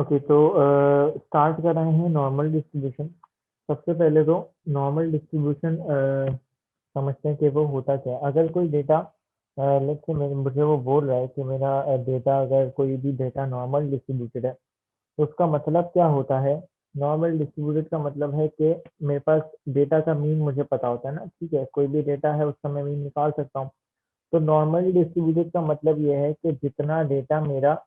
Okay, तो start कर रहे हैं नॉर्मल डिस्ट्रीब्यूशन। सबसे पहले तो नॉर्मल डिस्ट्रीब्यूशन समझते हैं कि वो होता क्या है। अगर कोई डेटा लेट्स से मुझे वो बोल रहा है कि मेरा डेटा, अगर कोई भी डेटा नॉर्मल डिस्ट्रीब्यूटेड है तो उसका मतलब क्या होता है। नॉर्मल डिस्ट्रीब्यूटेड का मतलब है कि मेरे पास डेटा का मीन मुझे पता होता है ना, ठीक है। कोई भी डेटा है उसका मैं मीन निकाल सकता हूँ। तो नॉर्मली डिस्ट्रीब्यूटेड का मतलब ये है कि जितना डेटा मेरा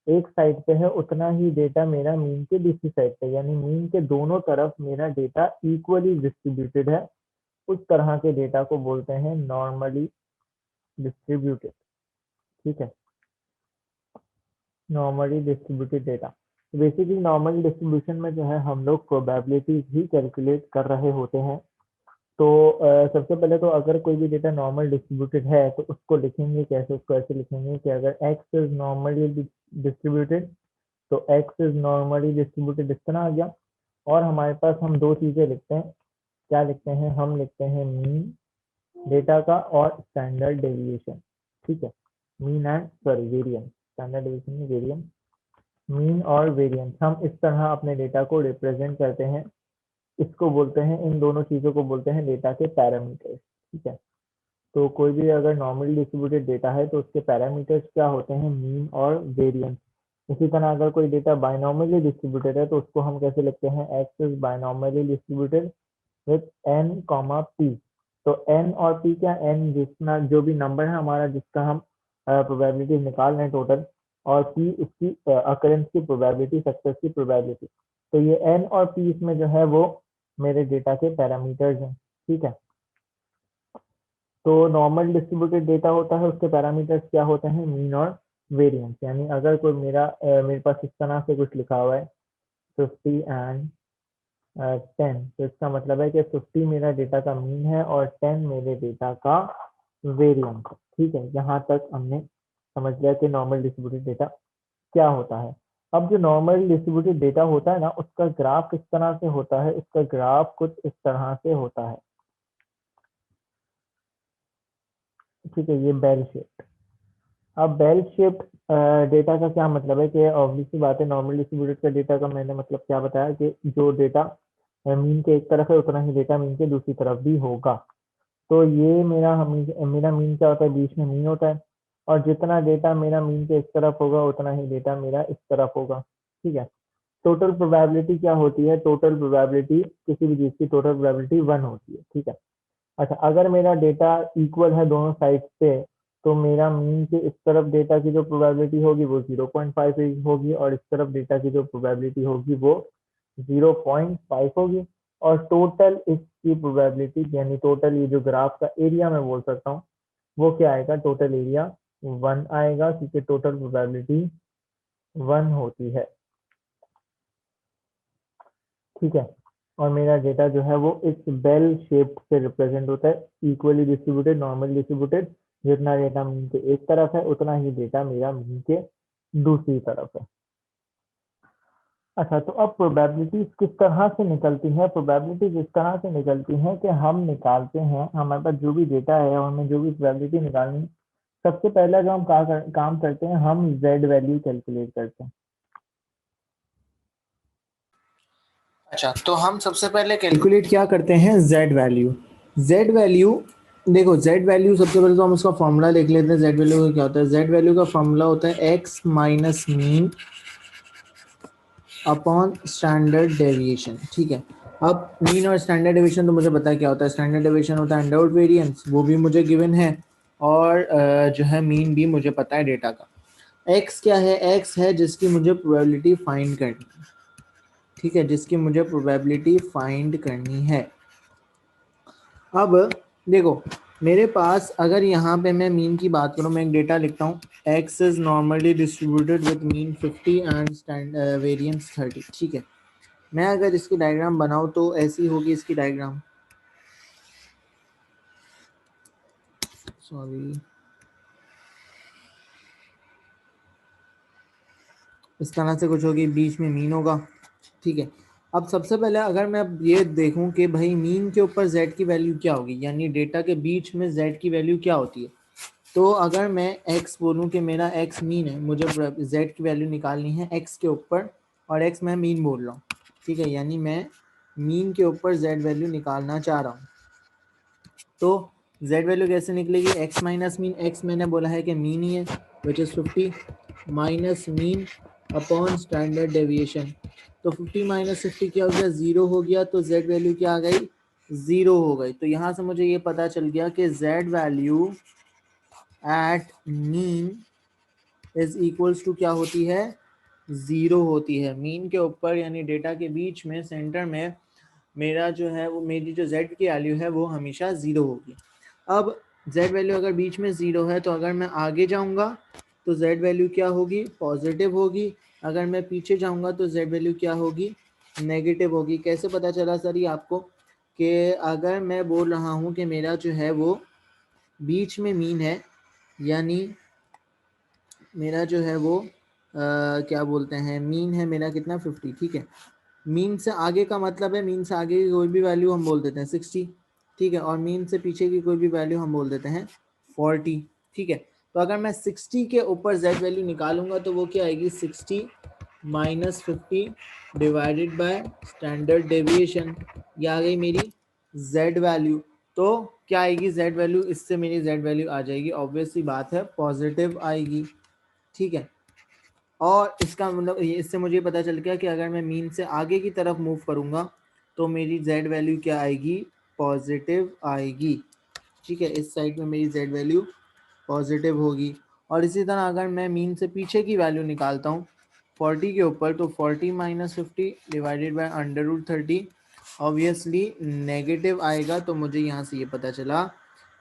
एक साइड पे है उतना ही डेटा मेरा मीन के दूसरी साइड पे, यानी मीन के दोनों तरफ मेरा डेटा इक्वली डिस्ट्रीब्यूटेड है। उस तरह के डेटा को बोलते हैं नॉर्मली डिस्ट्रीब्यूटेड, ठीक है। नॉर्मली डिस्ट्रीब्यूटेड डेटा, तो बेसिकली नॉर्मल डिस्ट्रीब्यूशन में जो है हम लोग प्रोबेबिलिटीज ही कैलकुलेट कर रहे होते हैं। तो सबसे पहले तो अगर कोई भी डेटा नॉर्मल डिस्ट्रीब्यूटेड है तो उसको लिखेंगे कैसे। उसको ऐसे लिखेंगे कि अगर x इज नॉर्मली डिस्ट्रीब्यूटेड तो x इज नॉर्मली डिस्ट्रीब्यूटेड इस तरह आ गया। और हमारे पास हम दो चीजें लिखते हैं। क्या लिखते हैं? हम लिखते हैं मीन डेटा का और स्टैंडर्ड डेविएशन, ठीक है। Mean and sorry variance, standard deviation में वेरिएंस। मीन और वेरिएंस हम इस तरह अपने डेटा को रिप्रेजेंट करते हैं। इसको बोलते हैं, इन दोनों चीजों को बोलते हैं डेटा के पैरामीटर्स, ठीक है। तो कोई भी अगर नॉर्मली डिस्ट्रीब्यूटेड डेटा है तो उसके पैरामीटर्स क्या होते हैं? मीन और वेरिएंस। इसी तरह अगर कोई डेटा बायनॉर्मली डिस्ट्रीब्यूटेड है तो उसको हम कैसे लिखते हैं? X is binomially distributed with N comma P. तो एन और पी क्या? एन जितना जो भी नंबर है हमारा जिसका हम प्रोबेबिलिटी निकाल रहे हैं टोटल, और पी उसकी अकरेंस की प्रोबेबिलिटी, सक्सेस की प्रोबेबिलिटी। तो ये एन और पी इसमें जो है वो मेरे डेटा के पैरामीटर्स हैं, ठीक है। तो नॉर्मल डिस्ट्रीब्यूटेड डेटा होता है, उसके पैरामीटर्स क्या होते हैं? मीन और वेरिएंस। यानी अगर कोई मेरे पास इस तरह से कुछ लिखा हुआ है 50 एंड 10, तो इसका मतलब है कि 50 मेरा डेटा का मीन है और 10 मेरे डेटा का वेरिएंस है, ठीक है। यहाँ तक हमने समझ लिया कि नॉर्मल डिस्ट्रीब्यूटेड डेटा क्या होता है। अब जो नॉर्मल डिस्ट्रीब्यूटेड डेटा होता है ना, उसका ग्राफ किस तरह से होता है? उसका ग्राफ कुछ इस तरह से होता है, ठीक है। ये बेल शेप। अब बेल शेप्ड डेटा का क्या मतलब है कि ऑब्वियस सी बात है, नॉर्मल डिस्ट्रीब्यूटेड का डेटा का मैंने मतलब क्या बताया कि जो डेटा मीन के एक तरफ है उतना ही डेटा मीन के दूसरी तरफ भी होगा। तो ये मेरा मीन क्या होता है? बीच में मीन होता है, और जितना डेटा मेरा मीन के इस तरफ होगा उतना ही डेटा मेरा इस तरफ होगा, ठीक है। टोटल प्रोबेबिलिटी क्या होती है? टोटल प्रोबेबिलिटी किसी भी चीज की टोटल प्रोबेबिलिटी 1 होती है, ठीक है। अच्छा, अगर मेरा डेटा इक्वल है दोनों साइड पे तो मेरा मीन के इस तरफ डेटा की जो प्रोबेबिलिटी होगी वो 0.5 होगी, और इस तरफ डेटा की जो प्रोबेबिलिटी होगी वो 0.5 होगी। और टोटल इसकी प्रोबेबिलिटी, यानी टोटल ये जो ग्राफ का एरिया मैं बोल सकता हूँ, वो क्या आएगा? टोटल एरिया 1 आएगा, क्योंकि टोटल प्रोबेबिलिटी 1 होती है, ठीक है। और मेरा डेटा जो है वो इस बेल शेप से रिप्रेजेंट होता है, इक्वली डिस्ट्रीब्यूटेड, नॉर्मल डिस्ट्रीब्यूटेड। जितना डेटा मीन के एक तरफ है उतना ही डेटा मेरा मीन के दूसरी तरफ है। अच्छा, तो अब प्रोबेबिलिटीज किस तरह से निकलती है? प्रोबेबिलिटीज इस तरह से निकलती हैं कि हम निकालते हैं, हमारे पास जो भी डेटा है और हमें जो भी प्रोबेबिलिटी निकालनी है, सबसे पहला जो हम काम करते हैं, हम जेड वैल्यू कैलकुलेट करते हैं। अच्छा, तो हम सबसे पहले कैलकुलेट क्या करते हैं? Z value. जेड वैल्यू, देखो जेड वैल्यू सबसे पहले तो हम उसका फॉर्मूला देख लेते हैं। जेड वैल्यू का क्या होता है? जेड वैल्यू का फॉर्मूला होता है x minus mean upon standard deviation, ठीक है। अब मीन और स्टैंडर्ड डेविएशन तो मुझे पता है क्या होता है। स्टैंडर्ड डेविएशन होता है अंडर वेरिएंस, वो भी मुझे गिवन है, और जो है मीन भी मुझे पता है डेटा का। एक्स क्या है? एक्स है जिसकी मुझे प्रोबेबिलिटी फाइंड करनी है, ठीक है, जिसकी मुझे प्रोबेबिलिटी फाइंड करनी है। अब देखो मेरे पास अगर यहाँ पे मैं मीन की बात करूँ, मैं एक डेटा लिखता हूँ, x is normally distributed with mean 50 and variance 30, ठीक है। मैं अगर इसकी डायग्राम बनाऊँ तो ऐसी होगी इसकी डायग्राम, सॉरी, इस तरह से कुछ होगी, बीच में मीन होगा, ठीक है। अब सबसे पहले अगर मैं ये देखूं कि भाई मीन के ऊपर z की वैल्यू क्या होगी, यानी डेटा के बीच में z की वैल्यू क्या होती है, तो अगर मैं x बोलूं कि मेरा x मीन है, मुझे z की वैल्यू निकालनी है x के ऊपर और x मैं मीन बोल रहा हूँ, ठीक है, यानी मैं मीन के ऊपर z वैल्यू निकालना चाह रहा हूँ। तो z वैल्यू कैसे निकलेगी, x माइनस मीन, x मैंने बोला है कि मीन ही है which is 50 minus mean upon standard deviation. तो 50 माइनस 50 क्या हो गया, 0 हो गया, तो z वैल्यू क्या आ गई, 0 हो गई। तो यहाँ से मुझे ये पता चल गया कि z value at mean is equals to क्या होती है, 0 होती है। मीन के ऊपर यानी डेटा के बीच में सेंटर में मेरा जो है वो, मेरी जो z की वैल्यू है वो हमेशा 0 होगी। अब z वैल्यू अगर बीच में 0 है तो अगर मैं आगे जाऊंगा तो z वैल्यू क्या होगी, पॉजिटिव होगी। अगर मैं पीछे जाऊंगा तो z वैल्यू क्या होगी, नेगेटिव होगी। कैसे पता चला सर ये आपको, कि अगर मैं बोल रहा हूँ कि मेरा जो है वो बीच में मीन है, यानी मेरा जो है वो क्या बोलते हैं, मीन है मेरा कितना, 50, ठीक है। मीन से आगे का मतलब है, मीन से आगे की कोई भी वैल्यू हम बोल देते हैं 60, ठीक है, और मीन से पीछे की कोई भी वैल्यू हम बोल देते हैं 40, ठीक है। तो अगर मैं 60 के ऊपर z वैल्यू निकालूंगा तो वो क्या आएगी, 60 minus 50 divided by standard deviation, ये आ गई मेरी z वैल्यू। तो क्या आएगी z वैल्यू, इससे मेरी z वैल्यू आ जाएगी, ऑब्वियस सी बात है, पॉजिटिव आएगी, ठीक है। और इसका मतलब इससे मुझे पता चल गया कि अगर मैं मीन से आगे की तरफ मूव करूंगा तो मेरी z वैल्यू क्या आएगी, पॉजिटिव आएगी, ठीक है। इस साइड में मेरी z वैल्यू पॉजिटिव होगी। और इसी तरह अगर मैं मीन से पीछे की वैल्यू निकालता हूँ 40 के ऊपर, तो 40 minus 50 divided by under root 30 obviously negative आएगा। तो मुझे यहाँ से ये पता चला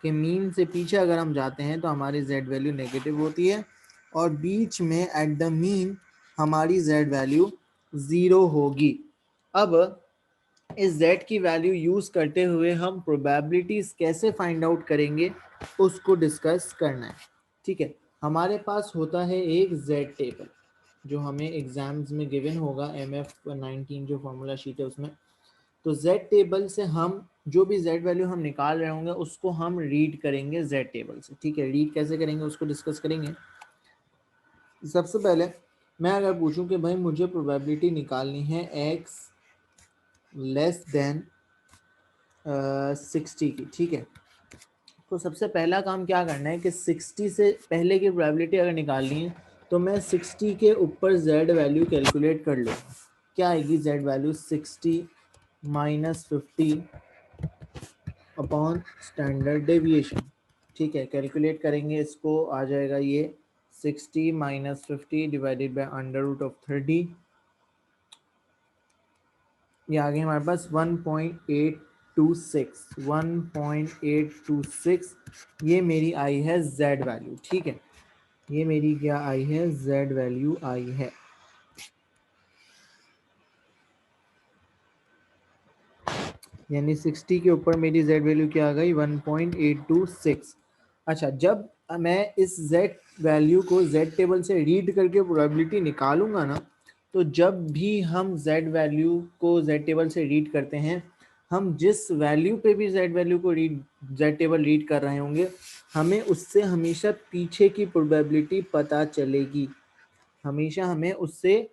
कि मीन से पीछे अगर हम जाते हैं तो हमारी z वैल्यू नेगेटिव होती है, और बीच में एट द मीन हमारी z वैल्यू 0 होगी। अब इस z की वैल्यू यूज करते हुए हम प्रोबेबिलिटीज कैसे फाइंड आउट करेंगे उसको डिस्कस करना है, ठीक है। हमारे पास होता है एक z टेबल जो हमें एग्जाम्स में गिवन होगा, MF19 जो फॉर्मूला शीट है उसमें। तो z टेबल से हम जो भी z वैल्यू हम निकाल रहे होंगे उसको हम रीड करेंगे z टेबल से, ठीक है। रीड कैसे करेंगे उसको डिस्कस करेंगे। सबसे पहले मैं अगर पूछूं कि भाई मुझे प्रोबेबिलिटी निकालनी है x लेस देन 60 की, ठीक है। तो सबसे पहला काम क्या करना है कि 60 से पहले की प्रोबेबिलिटी अगर निकालनी है तो मैं 60 के ऊपर z वैल्यू कैलकुलेट कर लूँगा। क्या आएगी z value, 60 minus 50 upon standard deviation, ठीक है। कैलकुलेट करेंगे इसको, आ जाएगा ये 60 minus 50 divided by under root of 30, ये आ गई हमारे पास 1.826 ये मेरी आई है z वैल्यू, ठीक है। ये मेरी क्या आई है, z वैल्यू आई है। यानी 60 के ऊपर मेरी z वैल्यू क्या आ गई, 1.826। अच्छा, जब मैं इस z वैल्यू को z टेबल से रीड करके प्रोबेबिलिटी निकालूंगा ना, तो जब भी हम z वैल्यू को z टेबल से रीड करते हैं, हम जिस वैल्यू पे भी z वैल्यू को z टेबल रीड कर रहे होंगे, हमें उससे हमेशा पीछे की प्रोबेबिलिटी पता चलेगी। हमेशा हमें उससे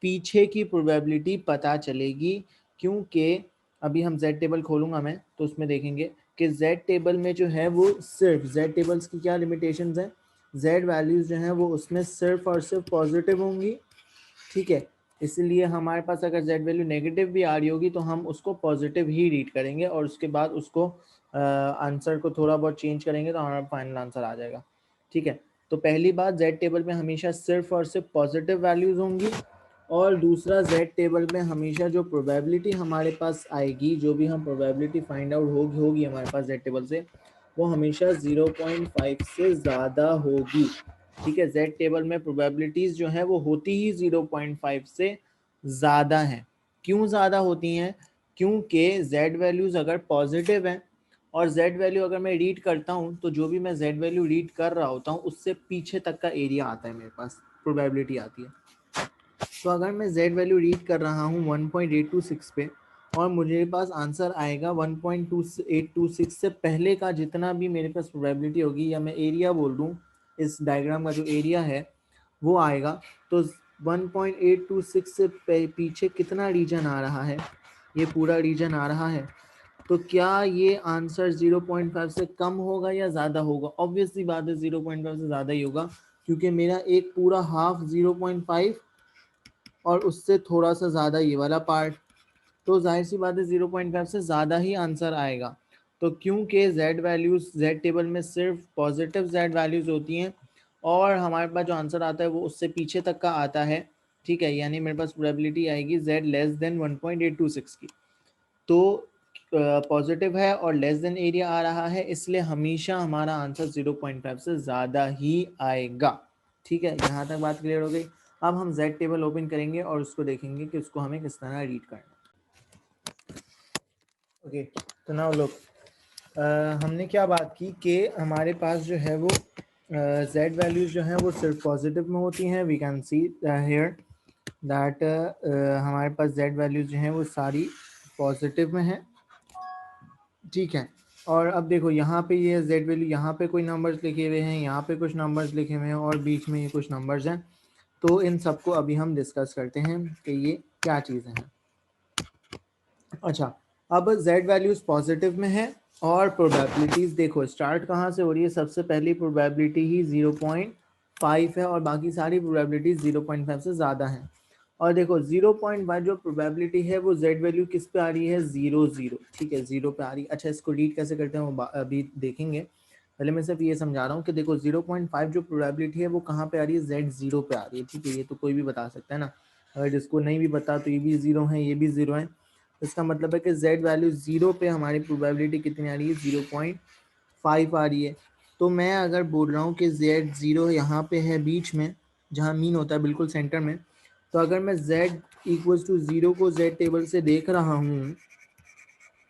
पीछे की प्रोबेबिलिटी पता चलेगी, क्योंकि अभी हम z टेबल खोलूंगा मैं तो उसमें देखेंगे कि z टेबल में जो है वो सिर्फ z टेबल्स की क्या लिमिटेशंस हैं, z वैल्यूज जो हैं वो उसमें सिर्फ और सिर्फ पॉजिटिव होंगी, ठीक है। इसलिए हमारे पास अगर z वैल्यू नेगेटिव भी आ रही होगी तो हम उसको पॉजिटिव ही रीड करेंगे और उसके बाद उसको आंसर को थोड़ा बहुत चेंज करेंगे तो हमारा फाइनल आंसर आ जाएगा, ठीक है। तो पहली बात, z टेबल में हमेशा सिर्फ और सिर्फ पॉजिटिव वैल्यूज होंगी, और दूसरा z टेबल में हमेशा जो प्रोबेबिलिटी हमारे पास आएगी, जो भी हम प्रोबेबिलिटी फाइंड आउट होगी हमारे पास z टेबल से, वो हमेशा 0.5 से ज़्यादा होगी, ठीक है। z टेबल में प्रोबेबिलिटीज जो है वो होती ही 0.5 से ज़्यादा हैं। क्यों ज़्यादा होती हैं, क्योंकि z वैल्यूज़ अगर पॉजिटिव हैं और z वैल्यू अगर मैं रीड करता हूँ तो जो भी मैं z वैल्यू रीड कर रहा होता हूँ उससे पीछे तक का एरिया आता है, मेरे पास प्रोबेबिलिटी आती है। तो अगर मैं z वैल्यू रीड कर रहा हूँ 1.826 पे और मुझे पास आंसर आएगा 1.2826 से पहले का जितना भी मेरे पास प्रोबेबिलिटी होगी, या मैं एरिया बोल दूँ, इस डायग्राम का जो एरिया है वो आएगा, तो 1.826 से पीछे कितना रीजन आ रहा है, ये पूरा रीजन आ रहा है, तो क्या ये आंसर 0.5 से कम होगा या ज़्यादा होगा? ऑब्वियसली बात है 0.5 से ज़्यादा ही होगा, क्योंकि मेरा एक पूरा हाफ 0.5 और उससे थोड़ा सा ज़्यादा ये वाला पार्ट, तो जाहिर सी बात है 0.5 से ज़्यादा ही आंसर आएगा। तो क्योंकि z वैल्यूज़ z टेबल में सिर्फ पॉजिटिव z वैल्यूज़ होती हैं और हमारे पास जो आंसर आता है वो उससे पीछे तक का आता है, ठीक है, यानी मेरे पास प्रोबेबिलिटी आएगी z लेस देन 1.826 की। तो पॉजिटिव है और लेस देन एरिया आ रहा है, इसलिए हमेशा हमारा आंसर 0.5 से ज़्यादा ही आएगा, ठीक है। यहाँ तक बात क्लियर हो गई। अब हम z टेबल ओपन करेंगे और उसको देखेंगे कि उसको हमें किस तरह रीड करना है। ओके, तो नाउ लुक, हमने क्या बात की कि हमारे पास जो है वो z वैल्यूज़ जो हैं वो सिर्फ पॉजिटिव में होती हैं। We can see here that हमारे पास z वैल्यूज़ जो हैं वो सारी पॉजिटिव में हैं, ठीक है। और अब देखो यहाँ पे ये z वैल्यू, यहाँ पे कोई नंबर्स लिखे हुए हैं, यहाँ पे कुछ नंबर्स लिखे हुए हैं और बीच में ये कुछ नंबर्स हैं। तो इन सबको अभी हम डिस्कस करते हैं कि ये क्या चीज़ें हैं। अच्छा, अब z वैल्यूज़ पॉजिटिव में है और प्रोबेबिलिटीज़ देखो स्टार्ट कहाँ से हो रही है, सबसे पहली प्रोबेबिलिटी ही 0.5 है और बाकी सारी प्रोबेबिलिटीज़ 0.5 से ज़्यादा हैं। और देखो 0.5 जो प्रोबेबिलिटी है वो z वैल्यू किस पे आ रही है, 0 0, ठीक है, 0 पे आ रही है। अच्छा, इसको रीड कैसे करते हैं वो अभी देखेंगे, पहले मैं सिर्फ ये समझा रहा हूँ कि देखो 0.5 जो प्रोबेबिलिटी है वो कहाँ पे आ रही है, z 0 पे आ रही है, ठीक है। ये तो कोई भी बता सकता है ना, अगर जिसको नहीं भी पता तो ये भी 0 है, ये भी 0 है। इसका मतलब है कि z वैल्यू 0 पे हमारी प्रोबेबिलिटी कितनी आ रही है, 0.5 आ रही है। तो मैं अगर बोल रहा हूँ कि z 0 यहाँ पे है बीच में, जहाँ मीन होता है बिल्कुल सेंटर में, तो अगर मैं z इक्वल्स टू 0 को z टेबल से देख रहा हूँ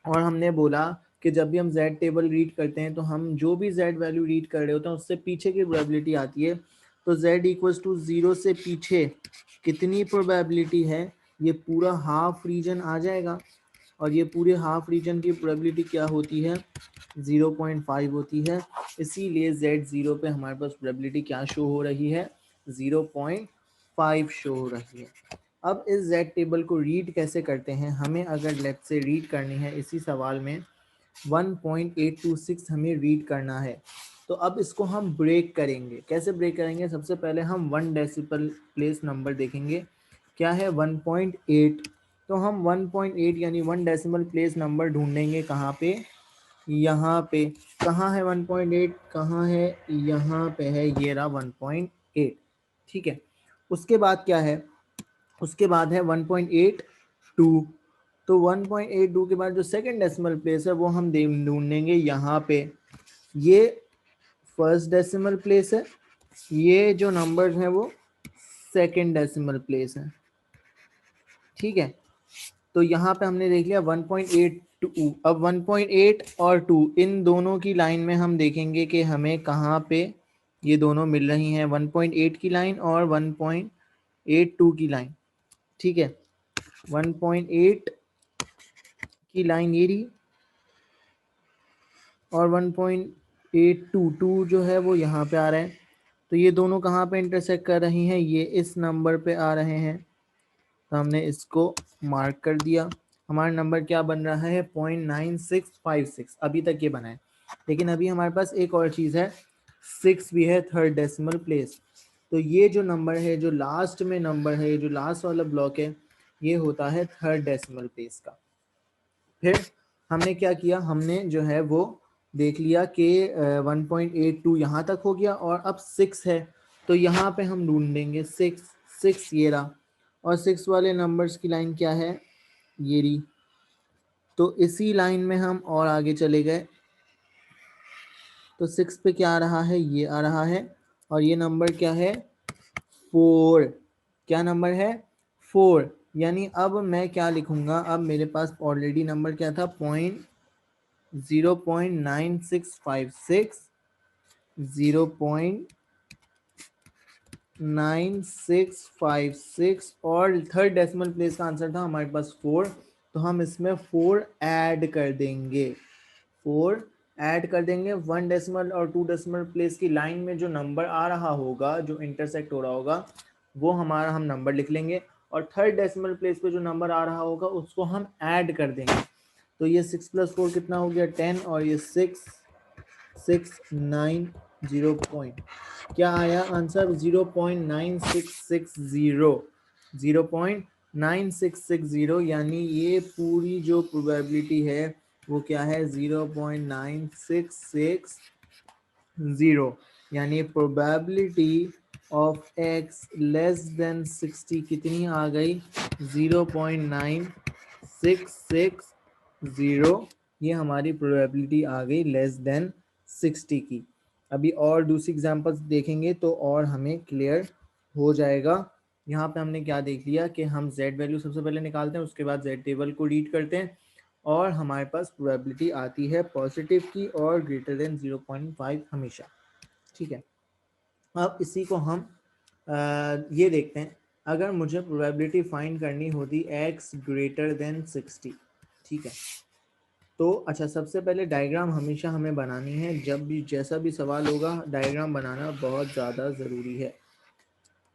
और हमने बोला कि जब भी हम z टेबल रीड करते हैं तो हम जो भी z वैल्यू रीड कर रहे होते हैं उससे पीछे की प्रोबेबिलिटी आती है। तो z इक्वल्स टू 0 से पीछे कितनी प्रोबेबिलिटी है, ये पूरा हाफ रीजन आ जाएगा और ये पूरे हाफ रीजन की प्रोबेबिलिटी क्या होती है, 0.5 होती है। इसीलिए z 0 पे हमारे पास प्रोबेबिलिटी क्या शो हो रही है, 0.5 शो हो रही है। अब इस z टेबल को रीड कैसे करते हैं, हमें अगर लेफ्ट से रीड करनी है, इसी सवाल में 1.826 हमें रीड करना है। तो अब इसको हम ब्रेक करेंगे, कैसे ब्रेक करेंगे, सबसे पहले हम 1 डेसिमल प्लेस नंबर देखेंगे, क्या है 1.8। तो हम 1.8 यानी 1 डेसिमल प्लेस नंबर ढूंढेंगे, कहाँ पे, यहाँ पे। कहाँ है 1.8, कहाँ है, यहाँ पे है, ये रहा 1.8, ठीक है। उसके बाद क्या है, उसके बाद है 1.82। तो 1.82 के बाद जो सेकंड डेसिमल प्लेस है वो हम ढूंढेंगे यहाँ पे, ये फर्स्ट डेसिमल प्लेस है, ये जो नंबर्स हैं वो सेकंड डेसिमल प्लेस है, ठीक है। तो यहाँ पे हमने देख लिया 1.82। अब 1.8 और 2 इन दोनों की लाइन में हम देखेंगे कि हमें कहाँ पे ये दोनों मिल रही हैं, 1.8 की लाइन और 1.82 की लाइन, ठीक है। 1.8 की लाइन ये रही और 1.822 जो है वो यहाँ पे आ रहा है। तो ये दोनों कहाँ पे इंटरसेक्ट कर रही हैं, ये इस नंबर पे आ रहे हैं, तो हमने इसको मार्क कर दिया। हमारा नंबर क्या बन रहा है, 0.9656, अभी तक ये बना है। लेकिन अभी हमारे पास एक और चीज़ है, 6 भी है थर्ड डेसिमल प्लेस। तो ये जो नंबर है, जो लास्ट में नंबर है, ये जो लास्ट वाला ब्लॉक है, ये होता है थर्ड डेसिमल प्लेस का। फिर हमने क्या किया, हमने जो है वो देख लिया कि 1.82 यहाँ तक हो गया और अब 6 है, तो यहाँ पे हम ढूंढेंगे 6 ये रहा, और 6 वाले नंबर्स की लाइन क्या है, ये रही। तो इसी लाइन में हम और आगे चले गए, तो 6 पे क्या आ रहा है, ये आ रहा है, और ये नंबर क्या है, 4। क्या नंबर है, 4। यानी अब मैं क्या लिखूंगा, अब मेरे पास ऑलरेडी नंबर क्या था, 0.9656, 0.9656 और थर्ड डेसिमल प्लेस का आंसर था हमारे पास 4। तो हम इसमें 4 ऐड कर देंगे, 4 ऐड कर देंगे। 1 डेसिमल और 2 डेसिमल प्लेस की लाइन में जो नंबर आ रहा होगा, जो इंटरसेक्ट हो रहा होगा, वो हमारा हम नंबर लिख लेंगे और थर्ड डेसिमल प्लेस पे जो नंबर आ रहा होगा उसको हम ऐड कर देंगे। तो ये 6 + 4 कितना हो गया 10 और ये 6,690 पॉइंट क्या आया आंसर 0.9660 0.9660 यानी ये पूरी जो प्रोबेबिलिटी है वो क्या है 0.9660 यानी probability of x less than 60 कितनी आ गई 0.9660 ये हमारी प्रोबेबिलिटी आ गई लेस देन 60 की। अभी और दूसरी एग्जांपल्स देखेंगे तो और हमें क्लियर हो जाएगा। यहाँ पे हमने क्या देख लिया कि हम z वैल्यू सबसे पहले निकालते हैं, उसके बाद z टेबल को रीड करते हैं और हमारे पास प्रोबेबिलिटी आती है पॉजिटिव की और ग्रेटर देन 0.5 हमेशा। ठीक है, अब इसी को हम ये देखते हैं, अगर मुझे प्रोबेबिलिटी फाइंड करनी होती x ग्रेटर देन 60। ठीक है, तो अच्छा सबसे पहले डायग्राम हमेशा हमें बनानी है, जब भी जैसा भी सवाल होगा डायग्राम बनाना बहुत ज़्यादा ज़रूरी है।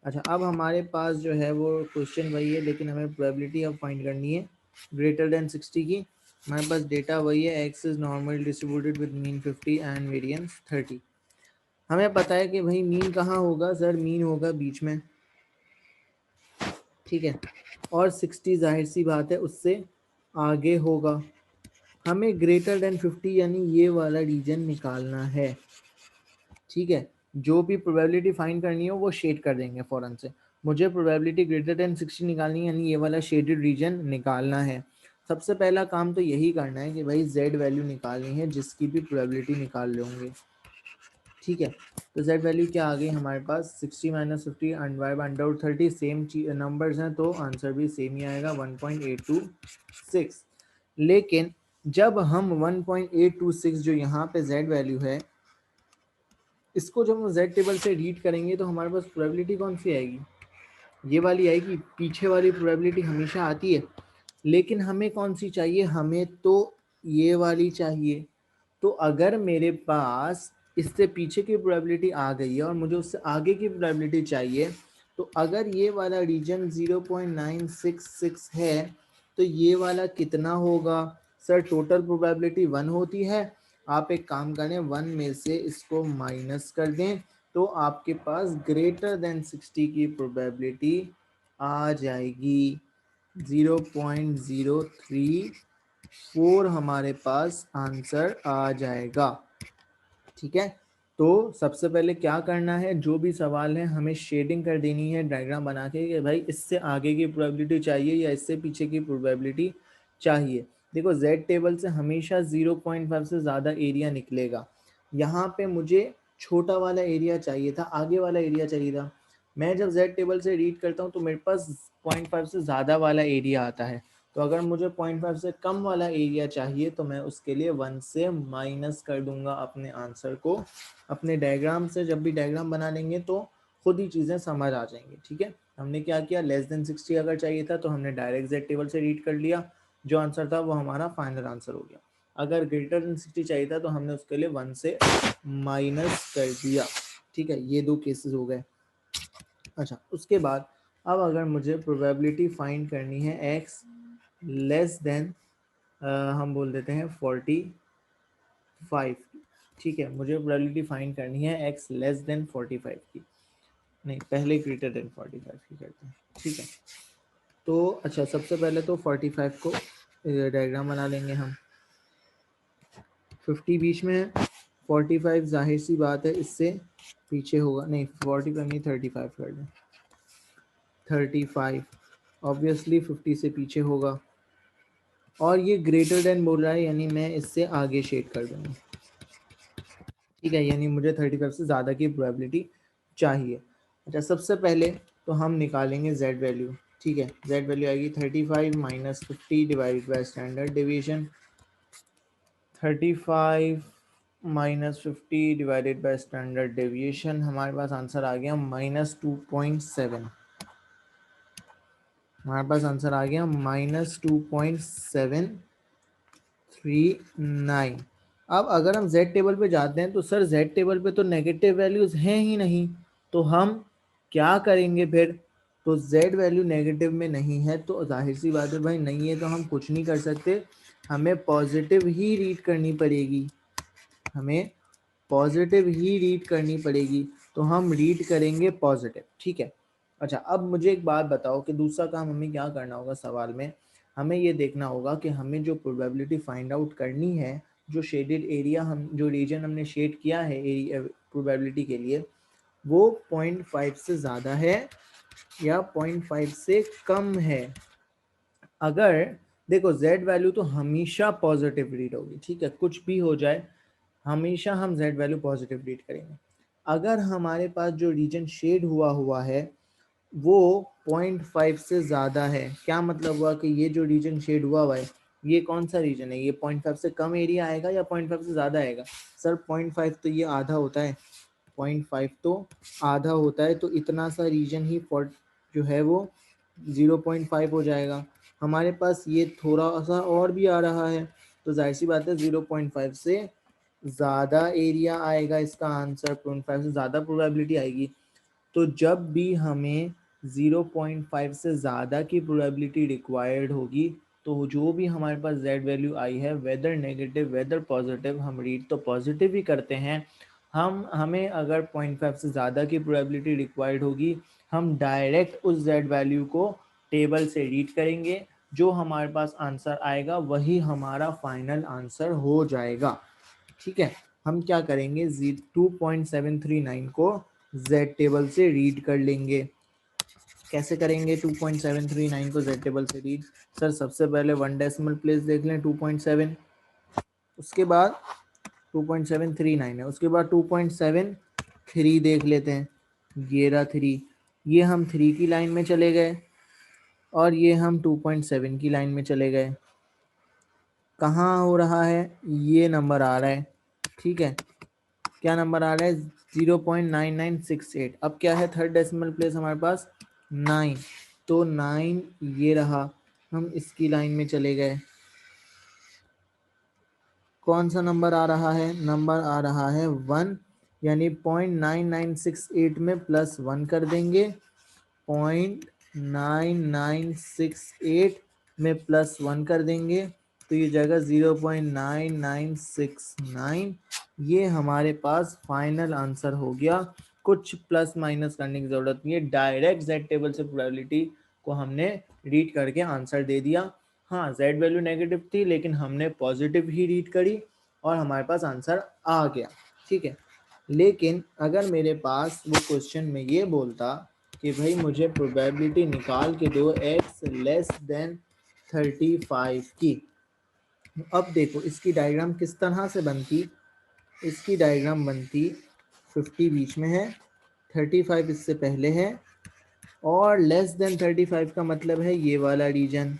अच्छा अब हमारे पास जो है वो क्वेश्चन वही है, लेकिन हमें प्रोबेबिलिटी अब फाइंड करनी है ग्रेटर देन 60 की। हमारे पास डेटा वही है, x is normal distributed with mean 50 and variance 30। हमें पता है कि भाई मीन कहाँ होगा सर, मीन होगा बीच में। ठीक है, और 60 जाहिर सी बात है उससे आगे होगा। हमें ग्रेटर देन 50 यानी ये वाला रीजन निकालना है। ठीक है, जो भी प्रोबेबिलिटी फाइंड करनी हो वो शेड कर देंगे फौरन से। मुझे प्रोबेबिलिटी ग्रेटर देन 60 निकालनी है यानी ये वाला शेडेड रीजन निकालना है। सबसे पहला काम तो यही करना है कि भाई z वैल्यू निकालनी है जिसकी भी प्रोबेबिलिटी निकाल लोगे। ठीक है, तो z वैल्यू क्या आ गई हमारे पास 60 - 50 / 30 सेम नंबर्स हैं तो आंसर भी सेम ही आएगा 1.826। लेकिन जब हम 1.826 जो यहाँ पे z वैल्यू है इसको जब हम z टेबल से रीड करेंगे तो हमारे पास प्रोबेबिलिटी कौन सी आएगी, ये वाली आएगी। पीछे वाली प्रोबेबिलिटी हमेशा आती है, लेकिन हमें कौन सी चाहिए, हमें तो ये वाली चाहिए। तो अगर मेरे पास इससे पीछे की प्रोबेबिलिटी आ गई है और मुझे उससे आगे की प्रोबेबिलिटी चाहिए, तो अगर ये वाला रीजन 0.966 है तो ये वाला कितना होगा सर, टोटल प्रोबेबिलिटी 1 होती है। आप एक काम करें 1 में से इसको माइनस कर दें तो आपके पास ग्रेटर देन 60 की प्रोबेबिलिटी आ जाएगी 0.034 हमारे पास आंसर आ जाएगा। ठीक है, तो सबसे पहले क्या करना है, जो भी सवाल है हमें शेडिंग कर देनी है डायग्राम बना के कि भाई इससे आगे की प्रोबेबिलिटी चाहिए या इससे पीछे की प्रोबेबिलिटी चाहिए। देखो z टेबल से हमेशा 0.5 से ज़्यादा एरिया निकलेगा। यहाँ पे मुझे छोटा वाला एरिया चाहिए था, आगे वाला एरिया चाहिए था। मैं जब z टेबल से रीड करता हूँ तो मेरे पास 0.5 से ज़्यादा वाला एरिया आता है। तो अगर मुझे 0.5 से कम वाला एरिया चाहिए तो मैं उसके लिए 1 से माइनस कर दूंगा अपने आंसर को। अपने डायग्राम से जब भी डायग्राम बना लेंगे तो खुद ही चीज़ें समझ आ जाएंगी। ठीक है, हमने क्या किया, लेस देन 60 अगर चाहिए था तो हमने डायरेक्ट z टेबल से रीड कर लिया, जो आंसर था वो हमारा फाइनल आंसर हो गया। अगर ग्रेटर देन 60 चाहिए था तो हमने उसके लिए 1 से माइनस कर दिया। ठीक है, ये दो केसेस हो गए। अच्छा उसके बाद अब अगर मुझे प्रोबेबिलिटी फाइंड करनी है x लेस देन हम बोल देते हैं 45। ठीक है, मुझे प्रोबेबिलिटी फाइंड करनी है x लेस देन 45 की, नहीं पहले ग्रेटर देन 45 की करते हैं। ठीक है, तो अच्छा सबसे पहले तो 45 को डायग्राम बना लेंगे हम। 50 बीच में है, 45 जाहिर सी बात है इससे पीछे होगा, नहीं 45 नहीं 35 कर दें। 35 ऑब्वियसली 50 से पीछे होगा और ये ग्रेटर देन बोल रहा है यानी मैं इससे आगे शेड कर दूंगा। ठीक है, यानी मुझे 35 से ज़्यादा की प्रोबेबिलिटी चाहिए। अच्छा सबसे पहले तो हम निकालेंगे z वैल्यू। ठीक है, z वैल्यू आएगी 35 - 50 divided by standard deviation. 35 - 50 divided by standard deviation, हमारे पास आंसर आ गया -2.7। हमारे पास आंसर आ गया -2.739। अब अगर हम z टेबल पे जाते हैं तो सर z टेबल पे तो नेगेटिव वैल्यूज हैं ही नहीं, तो हम क्या करेंगे फिर, तो z वैल्यू नेगेटिव में नहीं है तो जाहिर सी बात है भाई, नहीं है तो हम कुछ नहीं कर सकते, हमें पॉजिटिव ही रीड करनी पड़ेगी, हमें पॉजिटिव ही रीड करनी पड़ेगी, तो हम रीड करेंगे पॉजिटिव। ठीक है। अच्छा, अब मुझे एक बात बताओ कि दूसरा काम हमें क्या करना होगा सवाल में, हमें ये देखना होगा कि हमें जो प्रोबेबिलिटी फाइंड आउट करनी है, जो शेडेड एरिया हम जो रीजन हमने शेड किया है एरिया प्रोबेबिलिटी के लिए, वो 0.5 से ज़्यादा है या 0.5 से कम है। अगर देखो z वैल्यू तो हमेशा पॉजिटिव रीड होगी, ठीक है, कुछ भी हो जाए हमेशा हम z वैल्यू पॉजिटिव रीड करेंगे। अगर हमारे पास जो रीजन शेड हुआ है वो 0.5 से ज़्यादा है, क्या मतलब हुआ कि ये जो रीजन शेड हुआ है ये कौन सा रीजन है, ये 0.5 से कम एरिया आएगा या 0.5 से ज़्यादा आएगा? सर 0.5 तो ये आधा होता है, 0.5 तो आधा होता है, तो इतना सा रीजन ही जो है वो 0.5 हो जाएगा। हमारे पास ये थोड़ा सा और भी आ रहा है, तो जाहिर सी बात है 0.5 से ज़्यादा एरिया आएगा इसका आंसर, 0.5 से ज़्यादा प्रोबेबिलिटी आएगी। तो जब भी हमें 0.5 से ज़्यादा की प्रोबेबिलिटी रिक्वायर्ड होगी, तो जो भी हमारे पास z वैल्यू आई है, वेदर नेगेटिव वेदर पॉजिटिव, हम रीड तो पॉजिटिव ही करते हैं। हमें अगर 0.5 से ज़्यादा की प्रोबेबिलिटी रिक्वायर्ड होगी, हम डायरेक्ट उस z वैल्यू को टेबल से रीड करेंगे, जो हमारे पास आंसर आएगा वही हमारा फाइनल आंसर हो जाएगा। ठीक है, हम क्या करेंगे 2.739 को z टेबल से रीड कर लेंगे। कैसे करेंगे 2.739 को z टेबल से रीड? सर सबसे पहले 1 डेसिमल प्लेस देख लें 2.7, उसके बाद 2.739 है, उसके बाद 2.73 देख लेते हैं, ये रहा 3, ये हम 3 की लाइन में चले गए और ये हम 2.7 की लाइन में चले गए। कहाँ हो रहा है? ये नंबर आ रहा है। ठीक है, क्या नंबर आ रहा है? 0.9968। अब क्या है थर्ड डेसिमल प्लेस हमारे पास 9, तो 9 ये रहा, हम इसकी लाइन में चले गए। कौन सा नंबर आ रहा है? नंबर आ रहा है 1, यानी 0.9968 में प्लस 1 कर देंगे, 0.9968 में प्लस 1 कर देंगे, तो ये जगह 0.9969, ये हमारे पास फाइनल आंसर हो गया। कुछ प्लस माइनस करने की ज़रूरत नहीं है, डायरेक्ट z टेबल से प्रोबेबिलिटी को हमने रीड करके आंसर दे दिया। हाँ, z वैल्यू नेगेटिव थी लेकिन हमने पॉजिटिव ही रीड करी और हमारे पास आंसर आ गया। ठीक है, लेकिन अगर मेरे पास वो क्वेश्चन में ये बोलता कि भाई मुझे प्रोबेबिलिटी निकाल के दो x लेस देन 35 की, अब देखो इसकी डायग्राम किस तरह से बनती। इसकी डायग्राम बनती 50 बीच में है, 35 इससे पहले है, और लेस देन 35 का मतलब है ये वाला रीजन,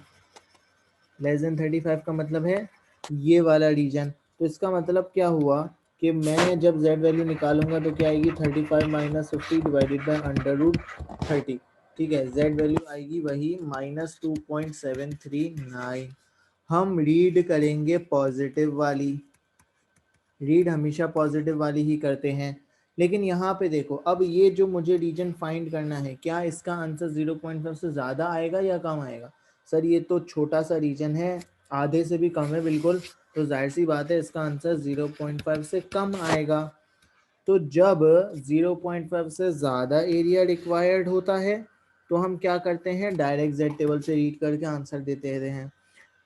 लेस देन 35 का मतलब है ये वाला रीजन। तो इसका मतलब क्या हुआ कि मैं जब z वैल्यू निकालूंगा तो क्या आएगी 35 माइनस 50 डिवाइडेड बाई √30। ठीक है, z वैल्यू आएगी वही -2.739। हम रीड करेंगे पॉजिटिव वाली, रीड हमेशा पॉजिटिव वाली ही करते हैं। लेकिन यहाँ पे देखो, अब ये जो मुझे रीजन फाइंड करना है, क्या इसका आंसर 0.5 से ज़्यादा आएगा या कम आएगा? सर ये तो छोटा सा रीजन है, आधे से भी कम है बिल्कुल, तो जाहिर सी बात है इसका आंसर 0.5 से कम आएगा। तो जब 0.5 से ज़्यादा एरिया रिक्वायर्ड होता है तो हम क्या करते हैं, डायरेक्ट z टेबल से रीड करके आंसर देते हैं।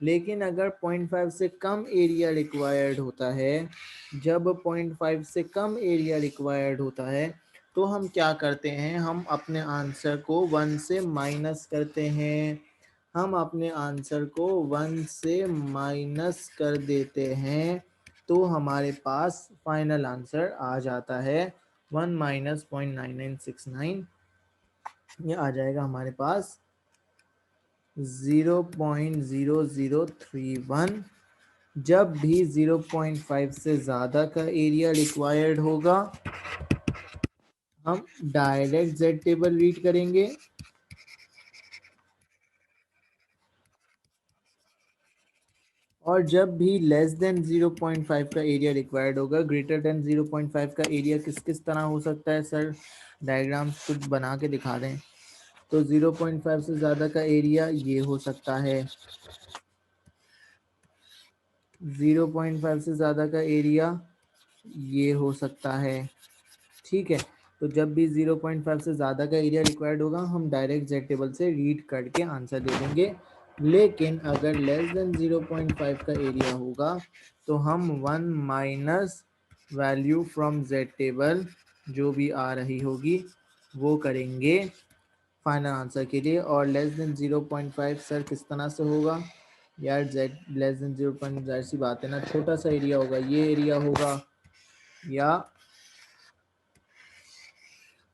लेकिन अगर 0.5 से कम एरिया रिक्वायर्ड होता है, जब 0.5 से कम एरिया रिक्वायर्ड होता है तो हम क्या करते हैं, हम अपने आंसर को 1 से माइनस करते हैं, हम अपने आंसर को 1 से माइनस कर देते हैं, तो हमारे पास फाइनल आंसर आ जाता है 1 माइनस 0.9969, ये आ जाएगा हमारे पास 0.0031। जब भी 0.5 से ज़्यादा का एरिया रिक्वायर्ड होगा हम डायरेक्ट z टेबल रीड करेंगे, और जब भी लेस देन 0.5 का एरिया रिक्वायर्ड होगा, ग्रेटर देन 0.5 का एरिया किस किस तरह हो सकता है? सर डायग्राम्स कुछ बना के दिखा दें। तो 0.5 से ज़्यादा का एरिया ये हो सकता है, 0.5 से ज़्यादा का एरिया ये हो सकता है। ठीक है, तो जब भी 0.5 से ज़्यादा का एरिया रिक्वायर्ड होगा हम डायरेक्ट जेड टेबल से रीड करके आंसर दे देंगे। लेकिन अगर लेस देन 0.5 का एरिया होगा तो हम 1 minus value from Z table जो भी आ रही होगी वो करेंगे फाइनल आंसर के लिए। और लेस देन 0.5 सर किस तरह से होगा यार? जेड लेस देन 0.5 जाहिर सी बात है ना, छोटा सा एरिया होगा, ये एरिया होगा या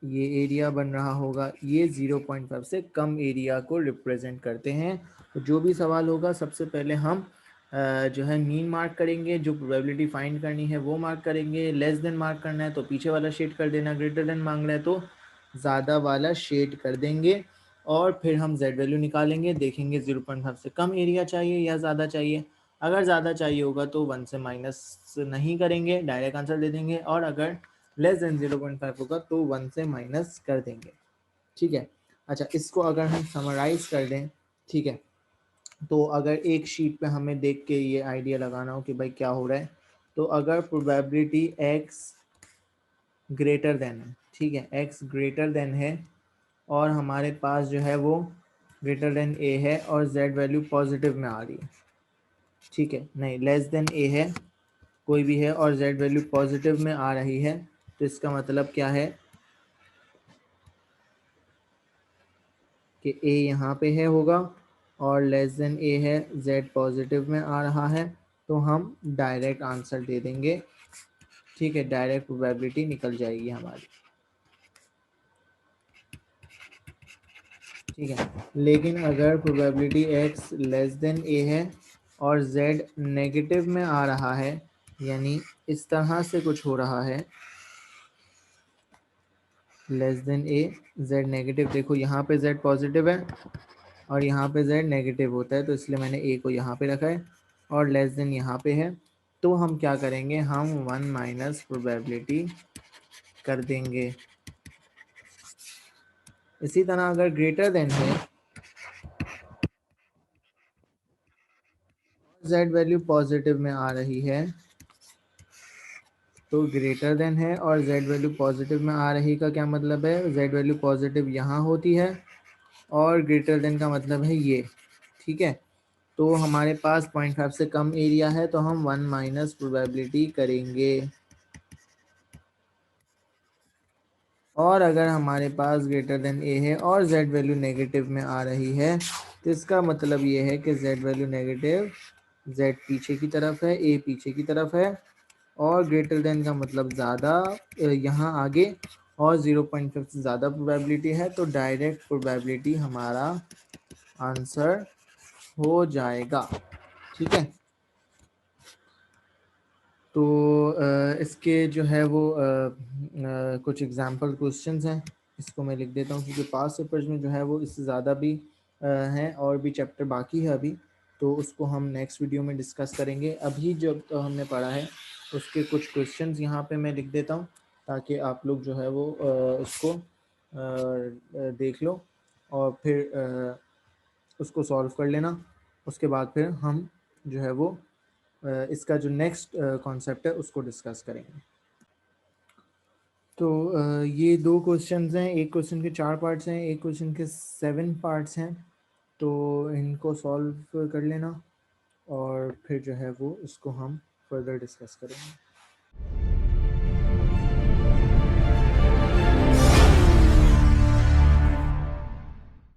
ये एरिया बन रहा होगा। ये 0.5 से कम एरिया को रिप्रेजेंट करते हैं। तो जो भी सवाल होगा सबसे पहले हम जो है मीन मार्क करेंगे, जो प्रोबेबिलिटी फाइंड करनी है वो मार्क करेंगे। लेस देन मार्क करना है तो पीछे वाला शेड कर देना, ग्रेटर देन मांगना है तो ज़्यादा वाला शेड कर देंगे। और फिर हम जेड वैल्यू निकालेंगे, देखेंगे 0.5 से कम एरिया चाहिए या ज़्यादा चाहिए। अगर ज़्यादा चाहिए होगा तो 1 से माइनस नहीं करेंगे, डायरेक्ट आंसर दे देंगे। और अगर लेस देन 0.5 होगा तो 1 से माइनस कर देंगे। ठीक है, अच्छा इसको अगर हम समराइज कर दें, ठीक है, तो अगर एक शीट पे हमें देख के ये आइडिया लगाना हो कि भाई क्या हो रहा है, तो अगर प्रोबेबिलिटी x ग्रेटर देन है, ठीक है, x ग्रेटर देन है और हमारे पास जो है वो ग्रेटर देन a है और z वैल्यू पॉजिटिव में आ रही है, ठीक है, नहीं लेस देन a है कोई भी है और z वैल्यू पॉजिटिव में आ रही है, तो इसका मतलब क्या है कि a यहाँ पे है होगा और लेस देन a है, z पॉजिटिव में आ रहा है, तो हम डायरेक्ट आंसर दे देंगे। ठीक है, डायरेक्ट प्रोबेबिलिटी निकल जाएगी हमारी। ठीक है, लेकिन अगर probability x less than a है और z नेगेटिव में आ रहा है, यानी इस तरह से कुछ हो रहा है, less than a z negative, देखो यहाँ पे z पॉजिटिव है और यहाँ पे z नेगेटिव होता है, तो इसलिए मैंने a को यहाँ पे रखा है और लेस देन यहाँ पे है, तो हम क्या करेंगे, हम 1 माइनस प्रोबेबिलिटी कर देंगे। इसी तरह अगर ग्रेटर देन है, z वैल्यू पॉजिटिव में आ रही है, तो ग्रेटर देन है और z वैल्यू पॉजिटिव में आ रही का क्या मतलब है, z वैल्यू पॉजिटिव यहाँ होती है और ग्रेटर देन का मतलब है ये। ठीक है, तो हमारे पास 0.5 से कम एरिया है तो हम 1 माइनस प्रोबेबिलिटी करेंगे। और अगर हमारे पास ग्रेटर देन a है और z वैल्यू नेगेटिव में आ रही है, तो इसका मतलब ये है कि z वैल्यू नेगेटिव, z पीछे की तरफ है, a पीछे की तरफ है और ग्रेटर देन का मतलब ज़्यादा यहाँ आगे और 0.5 से ज़्यादा प्रोबेबिलिटी है, तो डायरेक्ट प्रोबेबिलिटी हमारा आंसर हो जाएगा। ठीक है, तो इसके जो है वो कुछ एग्जाम्पल क्वेश्चंस हैं, इसको मैं लिख देता हूँ क्योंकि पास पेपर्स में जो है वो इससे ज़्यादा भी हैं और भी चैप्टर बाकी है अभी, तो उसको हम नेक्स्ट वीडियो में डिस्कस करेंगे। अभी जो तो हमने पढ़ा है उसके कुछ क्वेश्चंस यहाँ पे मैं लिख देता हूँ ताकि आप लोग जो है वो उसको देख लो और फिर उसको सॉल्व कर लेना। उसके बाद फिर हम जो है वो इसका जो नेक्स्ट कॉन्सेप्ट है उसको डिस्कस करेंगे। तो ये 2 क्वेश्चंस हैं, एक क्वेश्चन के 4 पार्ट्स हैं, एक क्वेश्चन के 7 पार्ट्स हैं, तो इनको सॉल्व कर लेना और फिर जो है वो इसको हम फर्दर डिस्कस करेंगे।